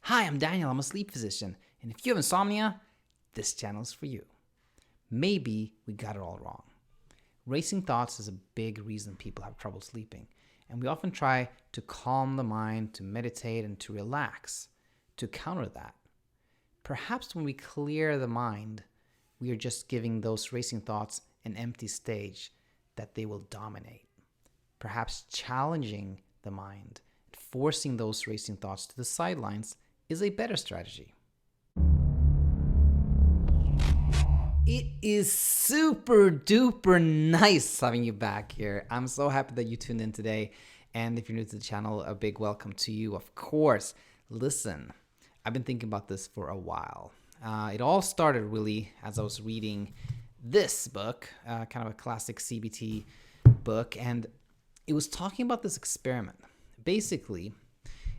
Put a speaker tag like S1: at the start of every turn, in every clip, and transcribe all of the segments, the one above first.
S1: Hi, I'm Daniel. I'm a sleep physician. And if you have insomnia, this channel is for you. Maybe we got it all wrong. Racing thoughts is a big reason people have trouble sleeping. And we often try to calm the mind, to meditate, and to relax, to counter that. Perhaps when we clear the mind, we are just giving those racing thoughts an empty stage that they will dominate. Perhaps challenging the mind, forcing those racing thoughts to the sidelines is a better strategy. It is super duper nice having you back here. I'm so happy that you tuned in today. And if you're new to the channel, a big welcome to you, of course. Listen, I've been thinking about this for a while. It all started really as I was reading this book, kind of a classic CBT book, and it was talking about this experiment. Basically,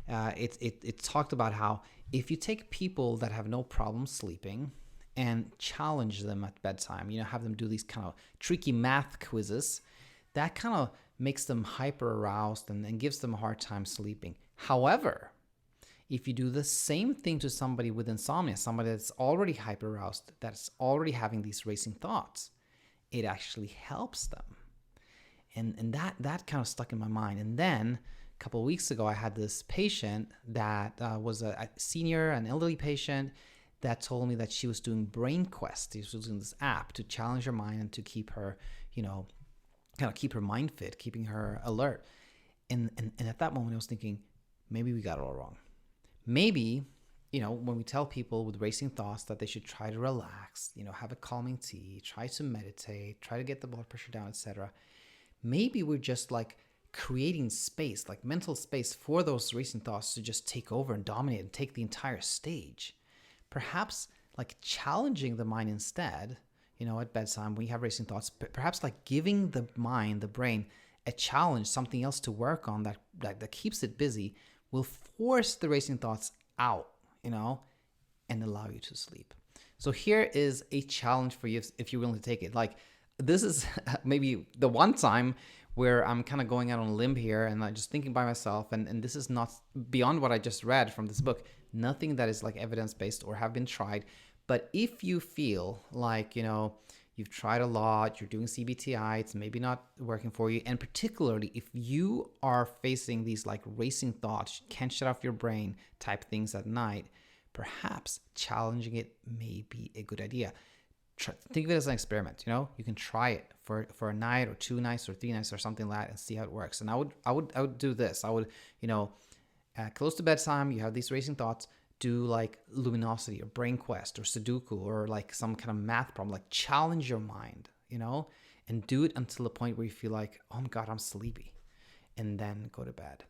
S1: it talked about how if you take people that have no problem sleeping and challenge them at bedtime, have them do these kind of tricky math quizzes, that kind of makes them hyper aroused and gives them a hard time sleeping. However, if you do the same thing to somebody with insomnia, somebody that's already hyper aroused, that's already having these racing thoughts, it actually helps them. And that kind of stuck in my mind. And then a couple of weeks ago, I had this patient that was a senior, an elderly patient, that told me that she was doing Brain Quest. She was using this app to challenge her mind and to keep her, kind of keep her mind fit, keeping her alert. And at that moment, I was thinking, maybe we got it all wrong. Maybe, when we tell people with racing thoughts that they should try to relax, have a calming tea, try to meditate, try to get the blood pressure down, etc., maybe we're just like creating space, like mental space for those racing thoughts to just take over and dominate and take the entire stage. Perhaps like challenging the mind instead, at bedtime when you have racing thoughts, perhaps like giving the mind, the brain, a challenge, something else to work on that keeps it busy, will force the racing thoughts out, and allow you to sleep. So here is a challenge for you if you're willing to take it. Like, this is maybe the one time where I'm kind of going out on a limb here and I'm just thinking by myself, and this is not beyond what I just read from this book, nothing that is like evidence-based or have been tried. But if you feel like, you've tried a lot, you're doing CBTI, it's maybe not working for you, and particularly if you are facing these like racing thoughts, can't shut off your brain type things at night, perhaps challenging it may be a good idea. Think of it as an experiment. You can try it for a night or 2 nights or 3 nights or something like that and see how it works. And I would do this. I would, close to bedtime, you have these racing thoughts, do like luminosity or brain quest or Sudoku or like some kind of math problem, like challenge your mind, and do it until the point where you feel like, oh my God, I'm sleepy, and then go to bed.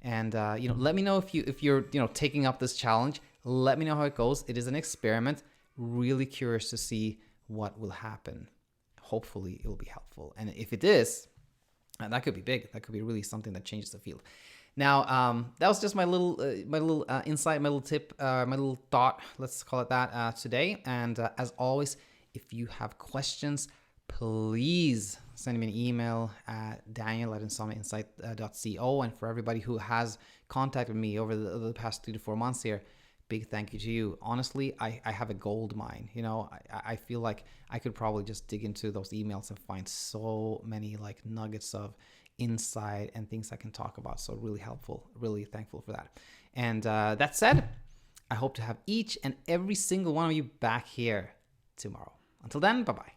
S1: And, let me know if you're taking up this challenge. Let me know how it goes. It is an experiment. Really curious to see what will happen. Hopefully it will be helpful. And if it is, that could be big. That could be really something that changes the field. Now, that was just my little insight, my little tip, my little thought, let's call it that, today. And as always, if you have questions, please send me an email at daniel@insomniainsight.co. And for everybody who has contacted me over the past 3 to 4 months here, big thank you to you. Honestly, I have a gold mine. I feel like I could probably just dig into those emails and find so many like nuggets of insight and things I can talk about. So really helpful, really thankful for that. And that said, I hope to have each and every single one of you back here tomorrow. Until then, bye-bye.